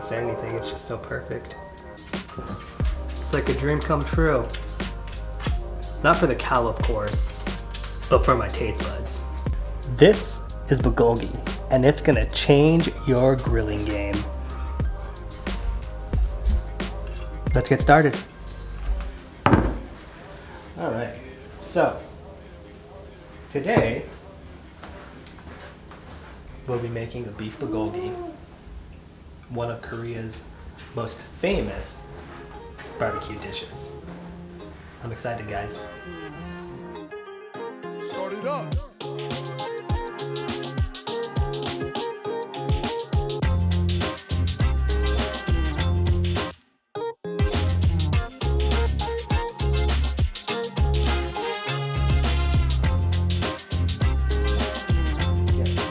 even say anything, it's just so perfect. It's like a dream come true. Not for the cow, of course, but for my taste buds. This is Bulgolgi, and it's gonna change your grilling game. Let's get started. All right, so today we'll be making a beef bulgogi, one of Korea's most famous barbecue dishes. I'm excited, guys. Start it up.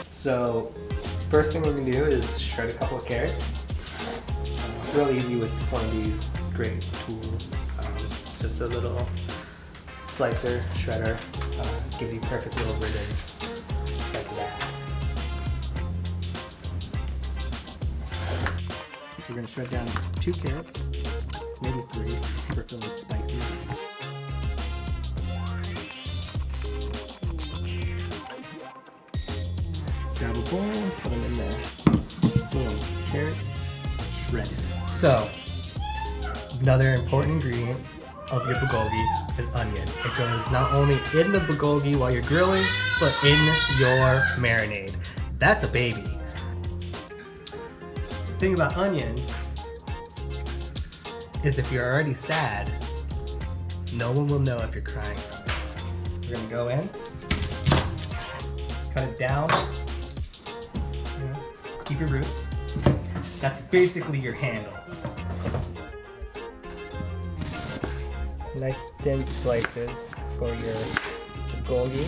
So, first thing we're gonna do is shred a couple of carrots. Real easy with one of these great tools. Just a little slicer, shredder, gives you perfect little ribbons, like that. So we're gonna shred down 2 carrots, maybe 3, if we're feeling spicy. Grab a bowl, put them in there. Boom, carrots shredded. So, another important ingredient of your bulgogi is onion. It goes not only in the bulgogi while you're grilling, but in your marinade. That's a baby. The thing about onions is if you're already sad, no one will know if you're crying from it. We're gonna go in, cut it down. Keep your roots. That's basically your handle. Some nice thin slices for your bulgogi.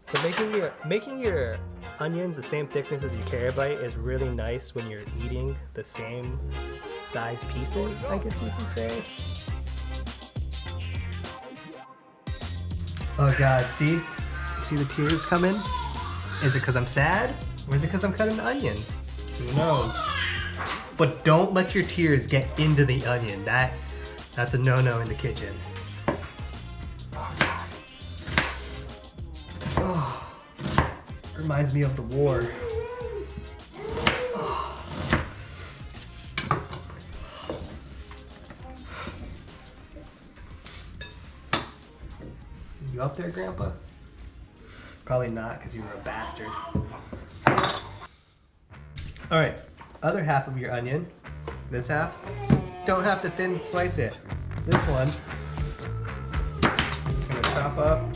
So making your onions the same thickness as your carrot bite is really nice when you're eating the same size pieces, I guess you can say. Oh God, see the tears coming? Is it because I'm sad? Or is it because I'm cutting the onions? Who knows? But don't let your tears get into the onion. That's a no-no in the kitchen. Oh, reminds me of the war. Oh. You up there, Grandpa? Probably not, because you were a bastard. All right, other half of your onion, this half, don't have to thin slice it. This one, just gonna chop up,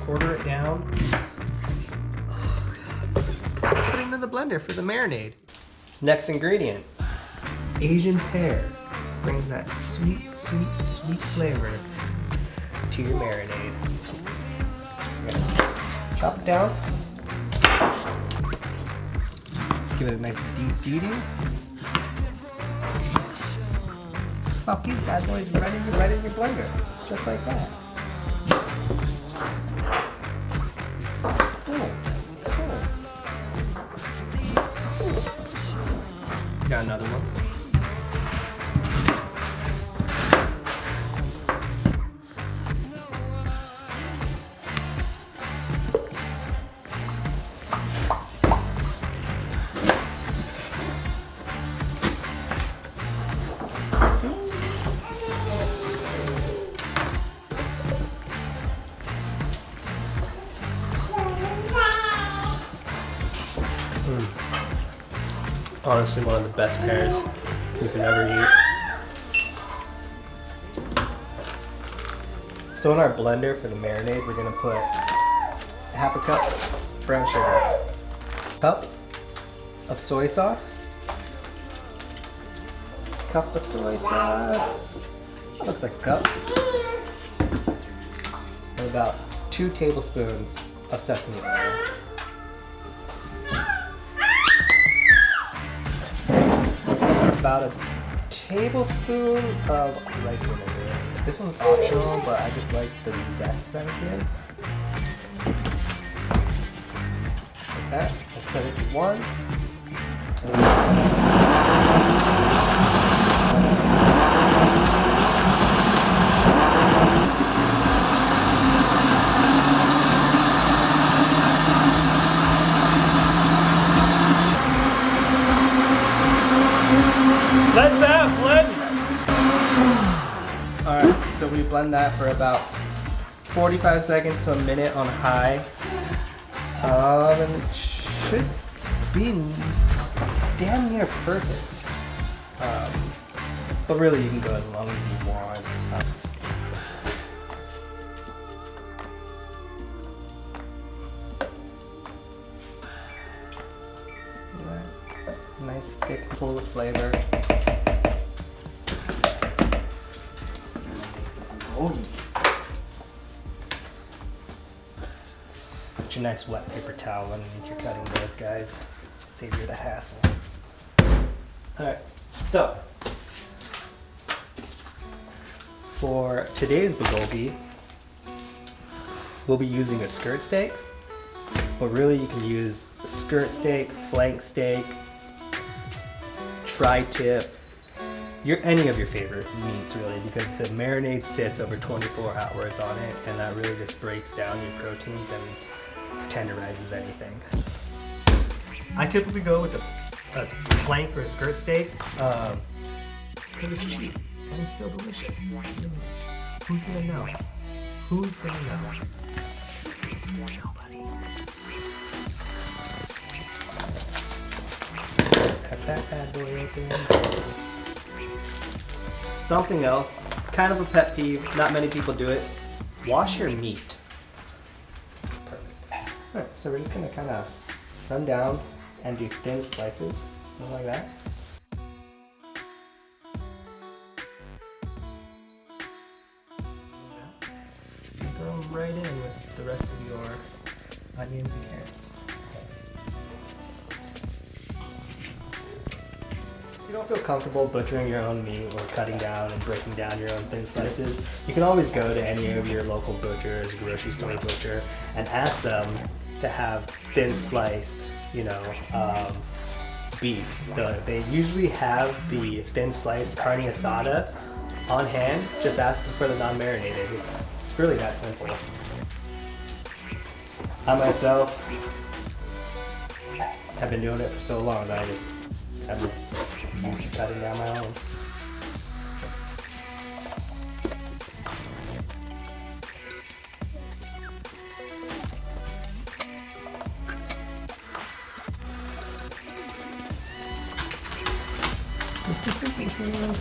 quarter it down, put it into the blender for the marinade. Next ingredient, Asian pear. Brings that sweet, sweet, sweet flavor to your marinade. Chop it down. Give it a nice de-seeding. Pop these bad boys right in your blender, just like that. Boom. Boom. Got another one. Honestly, one of the best pears you can ever eat. So in our blender for the marinade, we're gonna put half a cup brown sugar, cup of soy sauce, cup of soy sauce, looks like a cup, and about 2 tablespoons of sesame oil. About a tablespoon of rice vinegar. This one's optional, but I just like the zest that it gives. like that. Let's set it to 1. Let that blend. Alright, so we blend that for about 45 seconds to a minute on high. And it should be damn near perfect. But really you can go as long as you want. Nice thick, full of flavor. Put your nice wet paper towel underneath your cutting boards, guys. Save you the hassle. Alright, so for today's bulgogi, we'll be using a skirt steak. But really you can use skirt steak, flank steak, tri-tip, any of your favorite meats really, because the marinade sits over 24 hours on it, and that really just breaks down your proteins and tenderizes anything. I typically go with a flank or a skirt steak because it's cheap and it's still delicious. Who's gonna know? Who's gonna know? Nobody. Let's cut that bad boy open. Something else, kind of a pet peeve, not many people do it. Wash your meat. Perfect. Alright, so we're just gonna kind of run down and do thin slices, like that. And throw them right in with the rest of your onions and carrots. If you don't feel comfortable butchering your own meat or cutting down and breaking down your own thin slices, you can always go to any of your local butchers, grocery store butcher, and ask them to have thin sliced, beef. They usually have the thin sliced carne asada on hand. Just ask for the non-marinated. It's really that simple. I myself have been doing it for so long that I just haven't used to cutting down my own.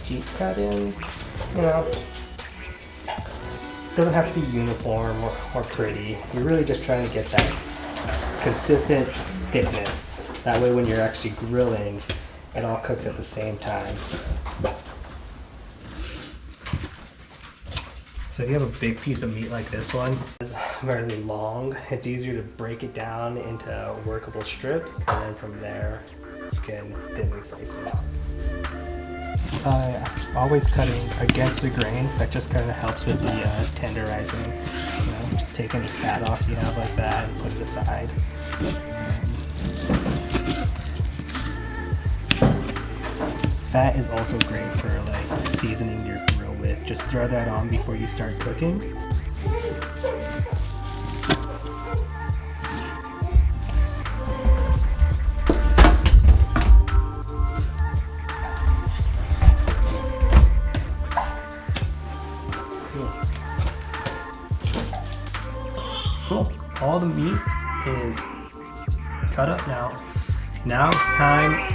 Keep cutting, doesn't have to be uniform or pretty. You're really just trying to get that consistent thickness. That way when you're actually grilling, it all cooks at the same time. So if you have a big piece of meat like this one, it's very long, it's easier to break it down into workable strips, and then from there you can thinly slice it out. Always cutting against the grain. That just kind of helps with the tenderizing. Just take any fat off you have like that and put it aside. Fat is also great for like seasoning your grill with. Just throw that on before you start cooking. Cool. All the meat is cut up now. Now it's time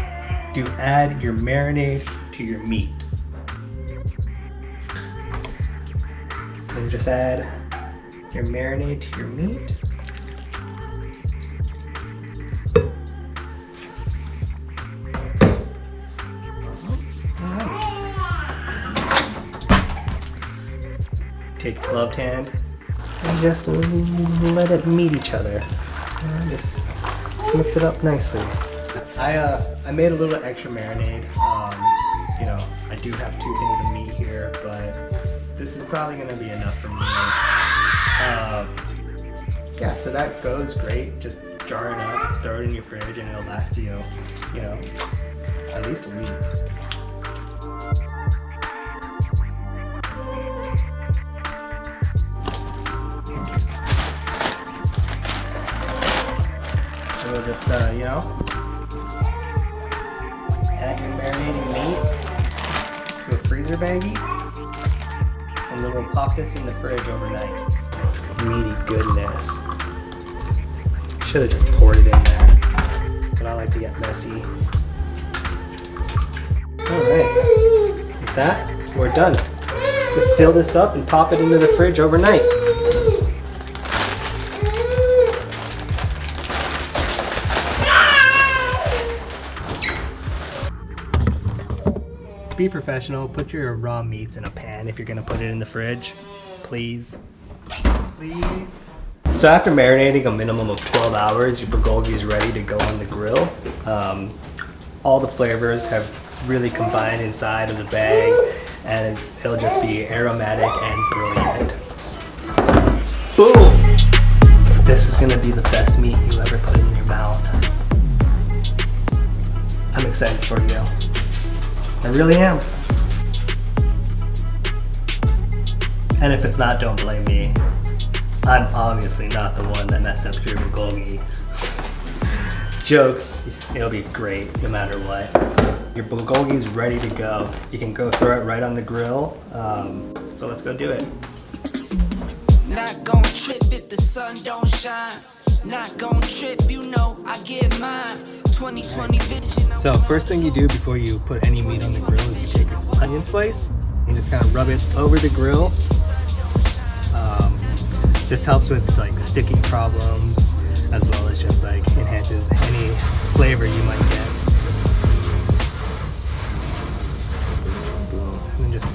to add your marinade to your meat. Then just add your marinade to your meat. Take your gloved hand and just let it meet each other. And just mix it up nicely. I made a little extra marinade. I do have 2 things of meat here, but this is probably gonna be enough for me. Yeah, so that goes great. Just jar it up, throw it in your fridge, and it'll last you, you know, at least a week. So we'll just, you know, add your marinating meat to a freezer baggie, and then we'll pop this in the fridge overnight. Meaty goodness. Should have just poured it in there, but I like to get messy. Alright, with that, we're done. Just seal this up and pop it into the fridge overnight. Be professional, put your raw meats in a pan if you're gonna put it in the fridge. Please. Please. So after marinating a minimum of 12 hours, your bulgogi is ready to go on the grill. All the flavors have really combined inside of the bag, and it'll just be aromatic and brilliant. Boom! This is gonna be the best meat you ever put in your mouth. I'm excited for you. I really am. And if it's not, don't blame me. I'm obviously not the one that messed up your bulgogi. Jokes, it'll be great no matter what. Your bulgogi is ready to go. You can go throw it right on the grill. So let's go do it. Not gonna trip if the sun don't shine. Not gonna trip, you know I get mine. 2020 vision. So first thing you do before you put any meat on the grill is you take this onion slice and just kind of rub it over the grill. This helps with like sticky problems, as well as just like enhances any flavor you might get. And then just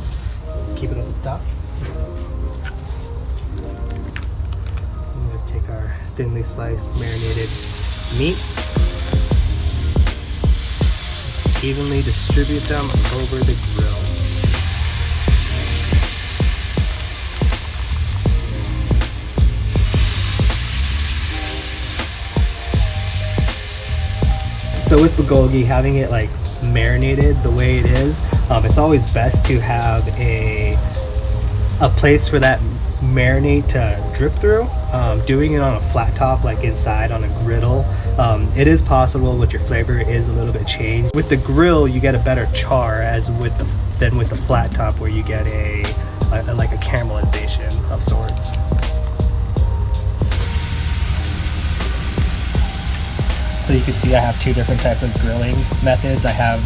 keep it at the top. And just take our thinly sliced marinated meats, evenly distribute them over the grill. So with bulgogi, having it like marinated the way it is, it's always best to have a place for that marinade to drip through. Doing it on a flat top, like inside on a griddle, it is possible, but your flavor is a little bit changed. With the grill, you get a better char than with the flat top, where you get like a caramelization of sorts. So you can see I have two different types of grilling methods. I have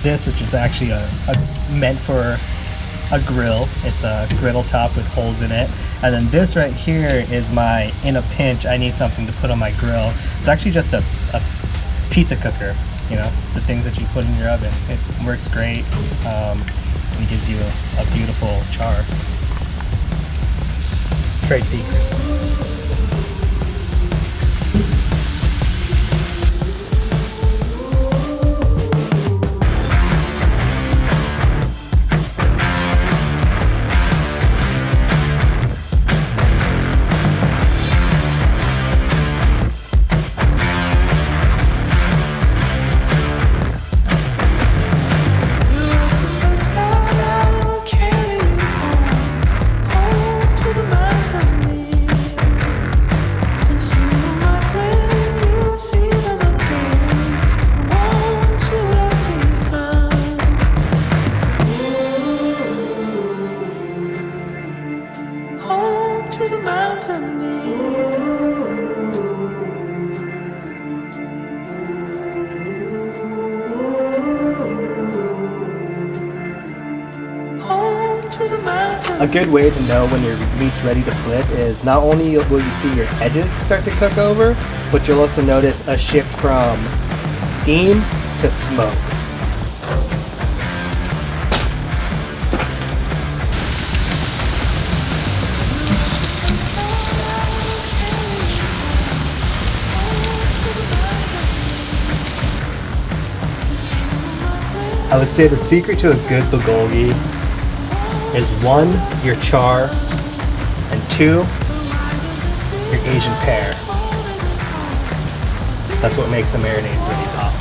this, which is actually meant for a grill. It's a griddle top with holes in it. And then this right here is my, in a pinch, I need something to put on my grill. It's actually just a pizza cooker, you know, the things that you put in your oven. It works great and gives you a beautiful char. Trade secrets. A good way to know when your meat's ready to flip is not only will you see your edges start to cook over, but you'll also notice a shift from steam to smoke. I would say the secret to a good bulgogi is 1, your char, and 2, your Asian pear. That's what makes the marinade really pop.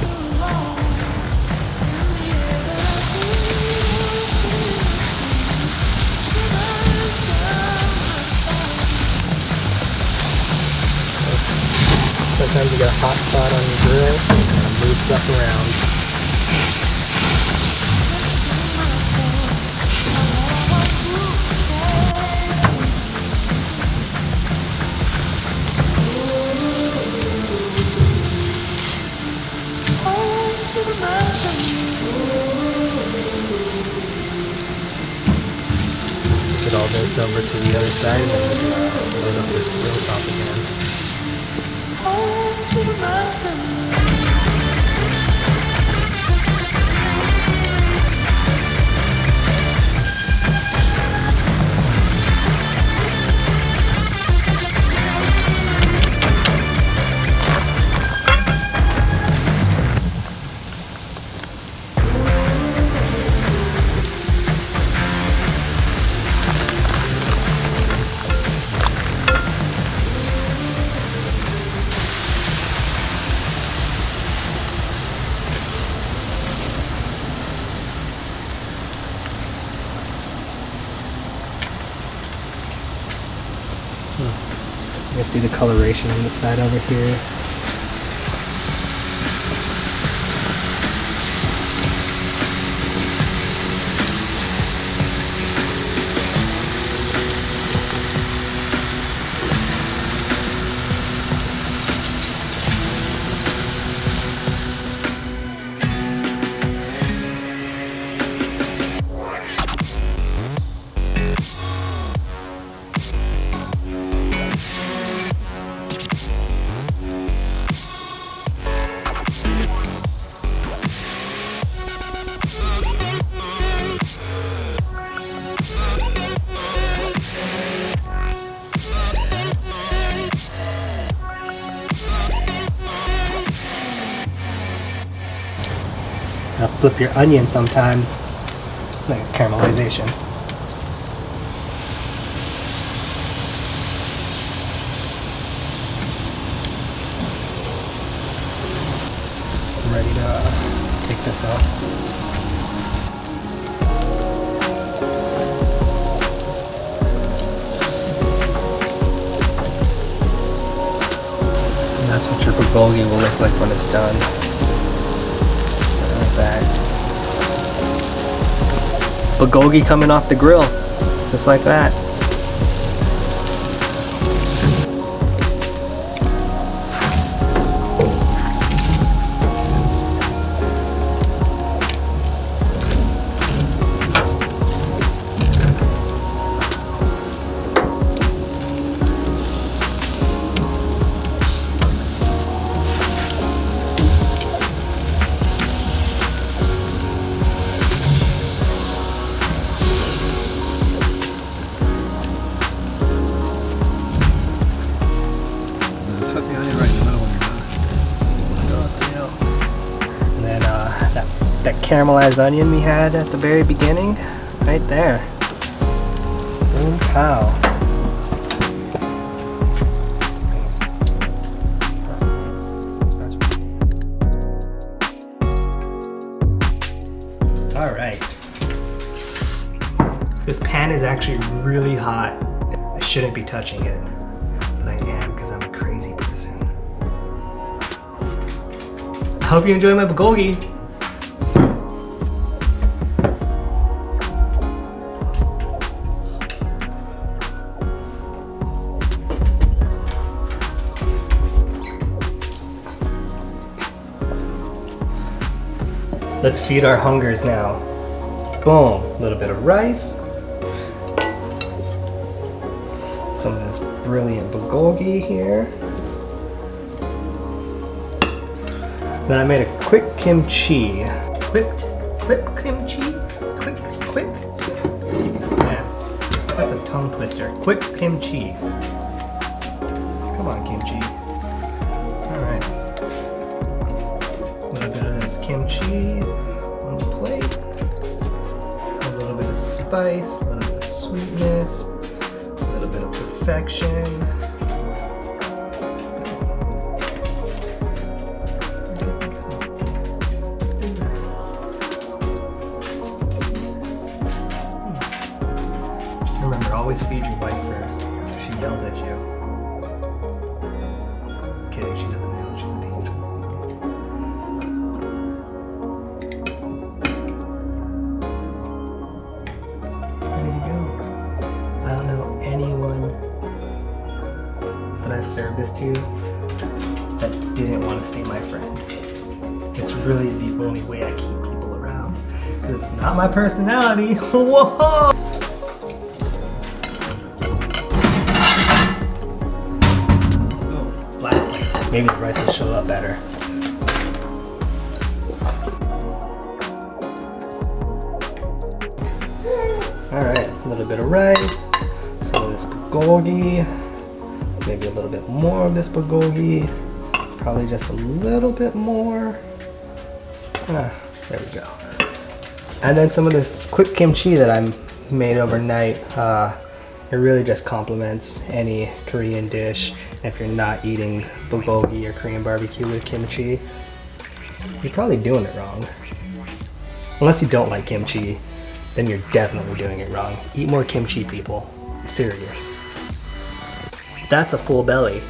Sometimes you got a hot spot on your grill, and move stuff around. Get all this over to the other side and then load up this grill top again. You can see the coloration on the side over here. Now flip your onion sometimes, like caramelization. I'm ready to take this out. And that's what your bulgogi will look like when it's done. That bulgogi coming off the grill, just like that. That caramelized onion we had at the very beginning, right there. Boom pow. All right. This pan is actually really hot. I shouldn't be touching it, but I am because I'm a crazy person. I hope you enjoy my bulgogi. Let's feed our hungers now. Boom, a little bit of rice. Some of this brilliant bulgogi here. Then I made a quick kimchi. Quick kimchi? Quick? Yeah, that's a tongue twister. Quick kimchi. Come on, kimchi. Alright. A little bit of this kimchi on the plate. A little bit of spice, a little bit of sweetness, a little bit of perfection. always feed your wife first. She yells at you. Kidding, she doesn't yell. She's an angel. Ready to go. I don't know anyone that I've served this to that didn't want to stay my friend. It's really the only way I keep people around. Because it's not my personality. Whoa! Maybe the rice will show up better. Alright, a little bit of rice, some of this bulgolgi, maybe a little bit more of this bulgolgi, probably just a little bit more. There we go. And then some of this quick kimchi that I made overnight. It really just complements any Korean dish. If you're not eating bulgogi or Korean barbecue with kimchi, you're probably doing it wrong. Unless you don't like kimchi, then you're definitely doing it wrong. Eat more kimchi, people. I'm serious. That's a full belly.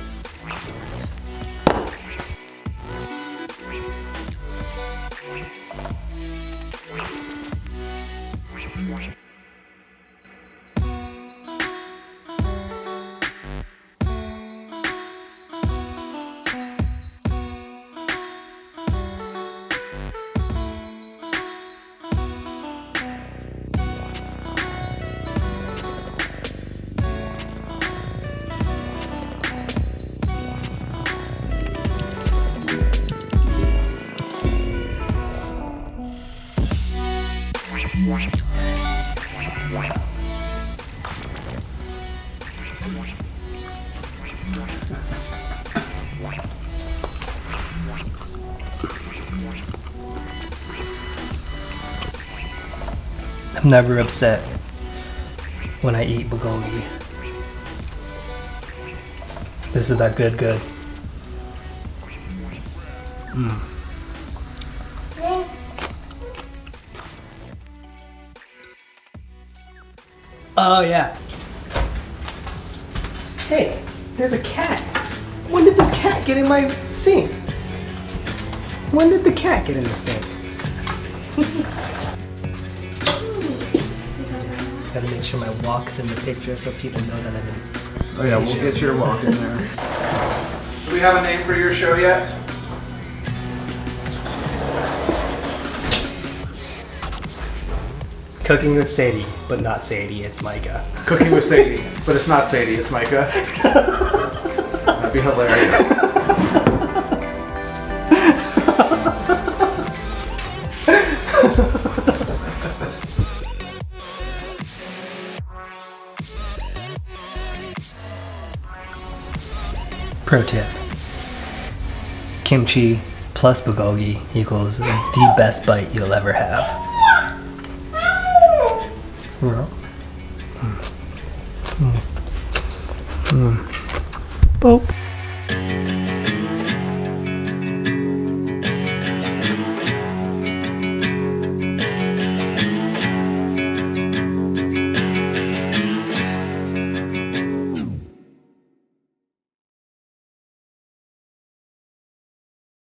I'm never upset when I eat bulgogi. This is that good. Oh yeah. Hey, there's a cat. When did this cat get in my sink? When did the cat get in the sink? Gotta make sure my walk's in the picture so people know that I'm in. Oh yeah, we'll get your walk in there. Do we have a name for your show yet? Cooking with Sadie, but not Sadie, it's Micah. Cooking with Sadie, but it's not Sadie, it's Micah. That'd be hilarious. Pro tip. Kimchi plus bulgogi equals the best bite you'll ever have. Boop.